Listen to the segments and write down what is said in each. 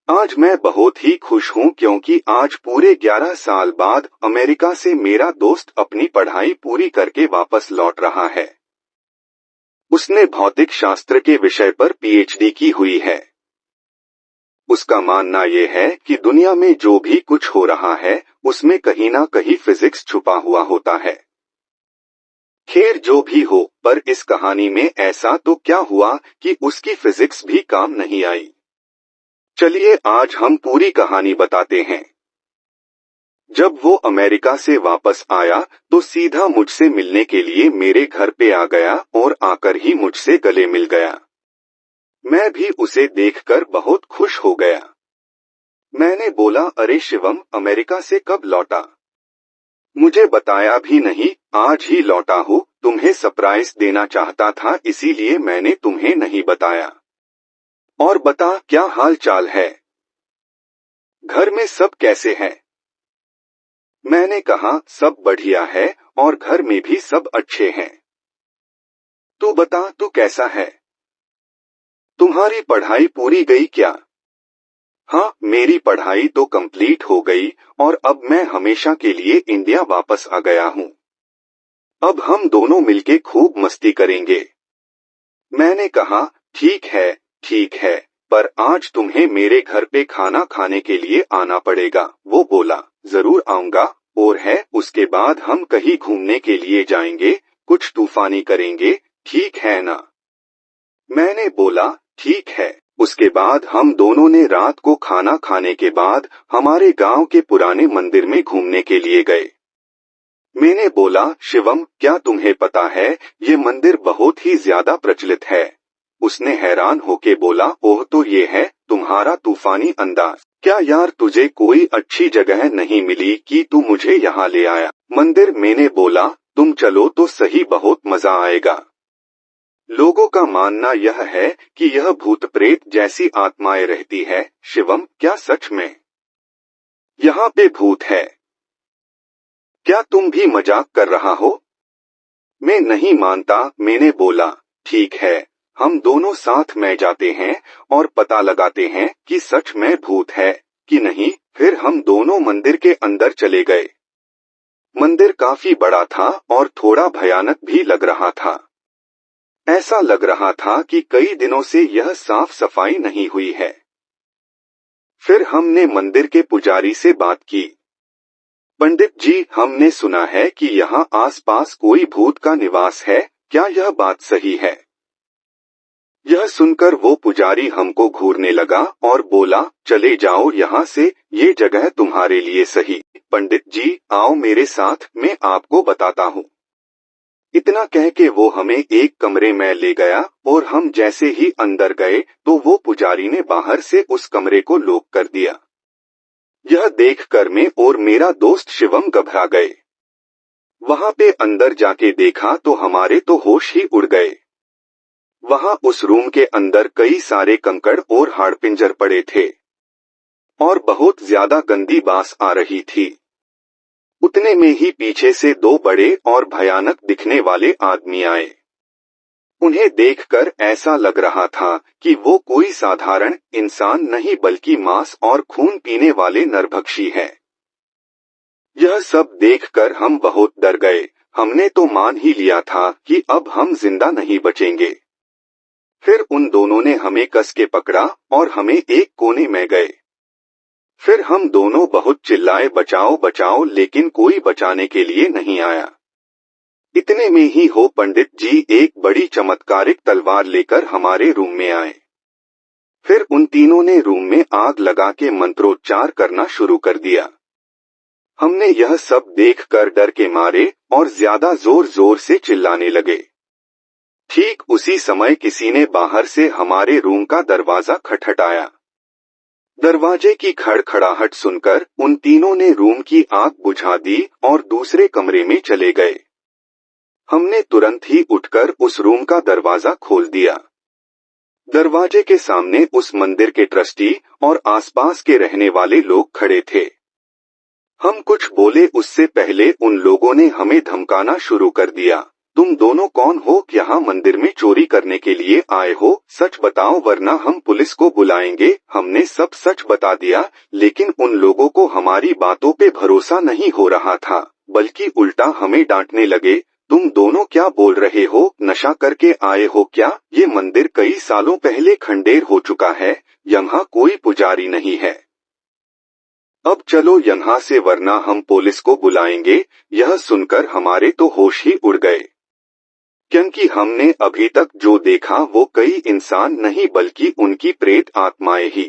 आज मैं बहुत ही खुश हूँ क्योंकि आज पूरे 11 साल बाद अमेरिका से मेरा दोस्त अपनी पढ़ाई पूरी करके वापस लौट रहा है। उसने भौतिक शास्त्र के विषय पर पीएचडी की हुई है। उसका मानना ये है कि दुनिया में जो भी कुछ हो रहा है उसमें कहीं ना कहीं फिजिक्स छुपा हुआ होता है। खैर जो भी हो, पर इस कहानी में ऐसा तो क्या हुआ कि उसकी फिजिक्स भी काम नहीं आई। चलिए आज हम पूरी कहानी बताते हैं। जब वो अमेरिका से वापस आया तो सीधा मुझसे मिलने के लिए मेरे घर पे आ गया और आकर ही मुझसे गले मिल गया। मैं भी उसे देखकर बहुत खुश हो गया। मैंने बोला, अरे शिवम, अमेरिका से कब लौटा? मुझे बताया भी नहीं, आज ही लौटा हूँ। तुम्हें सरप्राइज देना चाहता था इसीलिए मैंने तुम्हें नहीं बताया। और बता, क्या हाल चाल है? घर में सब कैसे हैं? मैंने कहा, सब बढ़िया है और घर में भी सब अच्छे हैं। तू बता, तू कैसा है? तुम्हारी पढ़ाई पूरी गई क्या? हाँ, मेरी पढ़ाई तो कंप्लीट हो गई और अब मैं हमेशा के लिए इंडिया वापस आ गया हूँ। अब हम दोनों मिलके खूब मस्ती करेंगे। मैंने कहा, ठीक है, पर आज तुम्हें मेरे घर पे खाना खाने के लिए आना पड़ेगा। वो बोला, जरूर आऊंगा, और है उसके बाद हम कहीं घूमने के लिए जाएंगे, कुछ तूफानी करेंगे, ठीक है ना? मैंने बोला, ठीक है। उसके बाद हम दोनों ने रात को खाना खाने के बाद हमारे गांव के पुराने मंदिर में घूमने के लिए गए। मैंने बोला, शिवम, क्या तुम्हें पता है ये मंदिर बहुत ही ज्यादा प्रचलित है? उसने हैरान होके बोला, ओह, तो ये है तुम्हारा तूफानी अंदाज। क्या यार, तुझे कोई अच्छी जगह नहीं मिली कि तू मुझे यहाँ ले आया मंदिर? मैंने बोला, तुम चलो तो सही, बहुत मजा आएगा। लोगों का मानना यह है कि यह भूत प्रेत जैसी आत्माएं रहती है। शिवम, क्या सच में यहाँ पे भूत है? क्या तुम भी मजाक कर रहा हो? मैं नहीं मानता। मैंने बोला, ठीक है, हम दोनों साथ में जाते हैं और पता लगाते हैं कि सच में भूत है कि नहीं। फिर हम दोनों मंदिर के अंदर चले गए। मंदिर काफी बड़ा था और थोड़ा भयानक भी लग रहा था। ऐसा लग रहा था कि कई दिनों से यह साफ सफाई नहीं हुई है। फिर हमने मंदिर के पुजारी से बात की। पंडित जी, हमने सुना है कि यहाँ आसपास कोई भूत का निवास है, क्या यह बात सही है? यह सुनकर वो पुजारी हमको घूरने लगा और बोला, चले जाओ यहाँ से, ये जगह तुम्हारे लिए सही। पंडित जी, आओ मेरे साथ, मैं आपको बताता हूँ। इतना कह के वो हमें एक कमरे में ले गया और हम जैसे ही अंदर गए तो वो पुजारी ने बाहर से उस कमरे को लॉक कर दिया। यह देखकर मैं और मेरा दोस्त शिवम घबरा गए। वहां पे अंदर जाके देखा तो हमारे तो होश ही उड़ गए। वहां उस रूम के अंदर कई सारे कंकड़ और हाड़पिंजर पड़े थे और बहुत ज्यादा गंदी बास आ रही थी। उतने में ही पीछे से दो बड़े और भयानक दिखने वाले आदमी आए। उन्हें देखकर ऐसा लग रहा था कि वो कोई साधारण इंसान नहीं बल्कि मांस और खून पीने वाले नरभक्षी है। यह सब देखकर हम बहुत डर गए। हमने तो मान ही लिया था कि अब हम जिंदा नहीं बचेंगे। फिर उन दोनों ने हमें कस के पकड़ा और हमें एक कोने में गए। फिर हम दोनों बहुत चिल्लाए, बचाओ बचाओ, लेकिन कोई बचाने के लिए नहीं आया। इतने में ही हो पंडित जी एक बड़ी चमत्कारिक तलवार लेकर हमारे रूम में आए। फिर उन तीनों ने रूम में आग लगा के मंत्रोच्चार करना शुरू कर दिया। हमने यह सब देखकर डर के मारे और ज्यादा जोर जोर से चिल्लाने लगे। ठीक उसी समय किसी ने बाहर से हमारे रूम का दरवाजा खटखटाया। दरवाजे की खड़खड़ाहट सुनकर उन तीनों ने रूम की आग बुझा दी और दूसरे कमरे में चले गए। हमने तुरंत ही उठकर उस रूम का दरवाजा खोल दिया। दरवाजे के सामने उस मंदिर के ट्रस्टी और आसपास के रहने वाले लोग खड़े थे। हम कुछ बोले उससे पहले उन लोगों ने हमें धमकाना शुरू कर दिया, तुम दोनों कौन हो? यहाँ मंदिर में चोरी करने के लिए आए हो? सच बताओ वरना हम पुलिस को बुलाएंगे। हमने सब सच बता दिया, लेकिन उन लोगों को हमारी बातों पे भरोसा नहीं हो रहा था, बल्कि उल्टा हमें डांटने लगे। तुम दोनों क्या बोल रहे हो? नशा करके आए हो क्या? ये मंदिर कई सालों पहले खंडेर हो चुका है, यहाँ कोई पुजारी नहीं है। अब चलो यहाँ से वरना हम पुलिस को बुलाएंगे। यह सुनकर हमारे तो होश ही उड़ गए, क्योंकि हमने अभी तक जो देखा वो कई इंसान नहीं बल्कि उनकी प्रेत आत्माएं ही।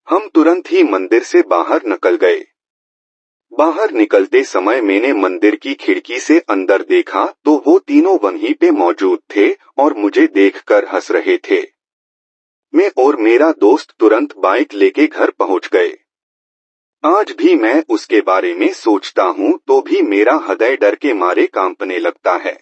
हम तुरंत ही मंदिर से बाहर निकल गए। बाहर निकलते समय मैंने मंदिर की खिड़की से अंदर देखा तो वो तीनों वहीं पे मौजूद थे और मुझे देखकर हंस रहे थे। मैं और मेरा दोस्त तुरंत बाइक लेके घर पहुंच गए। आज भी मैं उसके बारे में सोचता हूँ तो भी मेरा हृदय डर के मारे कांपने लगता है।